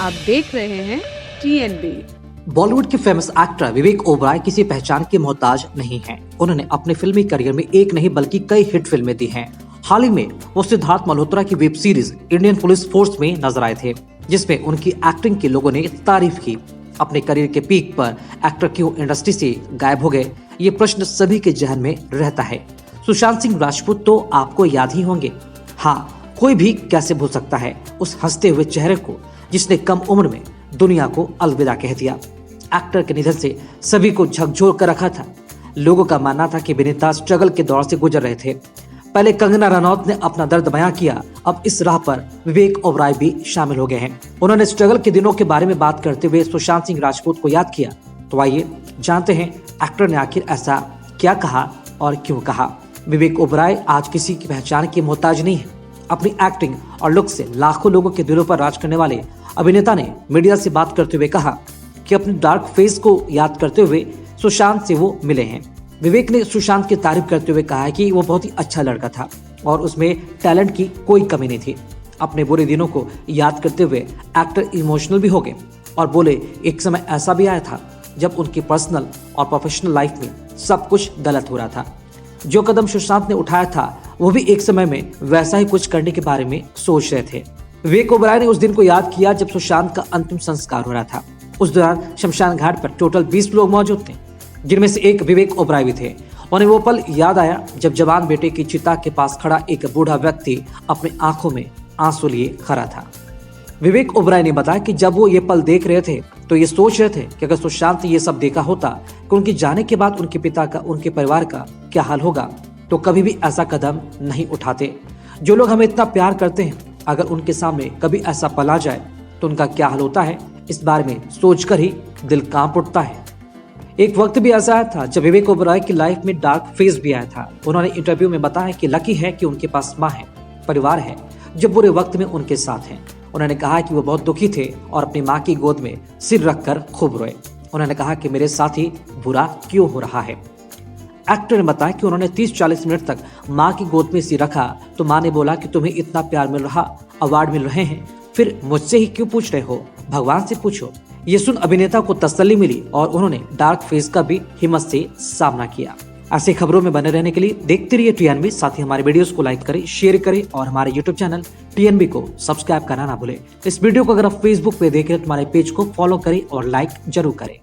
आप देख रहे हैं TNB। बॉलीवुड के फेमस एक्टर विवेक ओबराय किसी पहचान के मोहताज नहीं हैं। उन्होंने अपने फिल्मी करियर में एक नहीं बल्कि कई हिट फिल्में दी हैं। हाल ही में वो सिद्धार्थ मल्होत्रा की web series Indian police force में नजर आए थे, जिसमें उनकी एक्टिंग की लोगों ने तारीफ की। अपने करियर के पीक पर एक्टर क्यों इंडस्ट्री से गायब हो गए, ये प्रश्न सभी के जहन में रहता है। सुशांत सिंह राजपूत तो आपको याद ही होंगे। हाँ, कोई भी कैसे भूल सकता है उस हंसते हुए चेहरे को जिसने कम उम्र में दुनिया को अलविदा कह दिया। एक्टर के निधन से सभी को झकझोर कर रखा था। लोगों का मानना था कि अभिनेता स्ट्रगल के दौर से गुजर रहे थे। पहले कंगना रनौत ने अपना दर्द बयां किया, अब इस राह पर विवेक ओबराय भी शामिल हो गए हैं। उन्होंने स्ट्रगल के दिनों के बारे में बात करते हुए सुशांत सिंह राजपूत को याद किया। तो आइए जानते हैं एक्टर ने आखिर ऐसा क्या कहा और क्यों कहा। विवेक ओबराय आज किसी की पहचान के मोहताज नहीं है। अपनी एक्टिंग और लुक से लाखों लोगों के दिलों पर राज करने वाले अभिनेता ने मीडिया से बात करते हुए कहा कि अपने डार्क फेस को याद करते हुए सुशांत से वो मिले हैं। विवेक ने सुशांत की तारीफ करते हुए कहा है कि वो बहुत ही अच्छा लड़का था और उसमें टैलेंट की कोई कमी नहीं थी। अपने बुरे दिनों को याद करते हुए एक्टर इमोशनल भी हो गए और बोले, एक समय ऐसा भी आया था जब उनकी पर्सनल और प्रोफेशनल लाइफ में सब कुछ गलत हो रहा था। जो कदम सुशांत ने उठाया था वो भी एक समय में वैसा ही कुछ करने के बारे में सोच रहे थे। विवेक ओबराय ने उस दिन को याद किया जब सुशांत का अंतिम संस्कार हो रहा था। उस दौरान शमशान घाट पर टोटल 20 लोग मौजूद थे, जिनमें से एक विवेक ओबराय भी थे। उन्हें वो पल याद आया जब जवान बेटे की चिता के पास खड़ा एक बूढ़ा व्यक्ति अपने आंखों में आंसू लिए खड़ा था। विवेक ओबराय ने बताया कि जब वो ये पल देख रहे थे तो ये सोच रहे थे कि अगर सुशांत ने ये सब देखा होता कि उनके जाने के बाद उनके पिता का, उनके परिवार का क्या हाल होगा, तो कभी भी ऐसा कदम नहीं उठाते। जो लोग हमें इतना प्यार करते हैं, अगर उनके सामने कभी ऐसा पल आ जाए तो उनका क्या हाल होता है, इस बारे में सोचकर ही दिल कांप उठता है। एक वक्त भी ऐसा आया था जब विवेक ओबराय की लाइफ में डार्क फेज भी आया था। उन्होंने इंटरव्यू में बताया कि लकी है कि उनके पास माँ है, परिवार है जो बुरे वक्त में उनके साथ है। उन्होंने कहा कि वो बहुत दुखी थे और अपनी माँ की गोद में सिर रखकर खूब रोए। उन्होंने कहा कि मेरे साथ ही बुरा क्यों हो रहा है। एक्टर ने बताया कि उन्होंने 30-40 मिनट तक माँ की गोद में सिर रखा तो माँ ने बोला कि तुम्हें इतना प्यार मिल रहा, अवार्ड मिल रहे हैं, फिर मुझसे ही क्यों पूछ रहे हो, भगवान से पूछो। ये सुन अभिनेता को तसल्ली मिली और उन्होंने डार्क फेस का भी हिम्मत से सामना किया। ऐसी खबरों में बने रहने के लिए देखते रहिए TNB। साथ ही हमारे वीडियोस को लाइक करें, शेयर करें और हमारे YouTube चैनल TNB को सब्सक्राइब करना ना भूलें। इस वीडियो को अगर आप Facebook पे देख रहे हैं तो हमारे पेज को फॉलो करें और लाइक जरूर करें।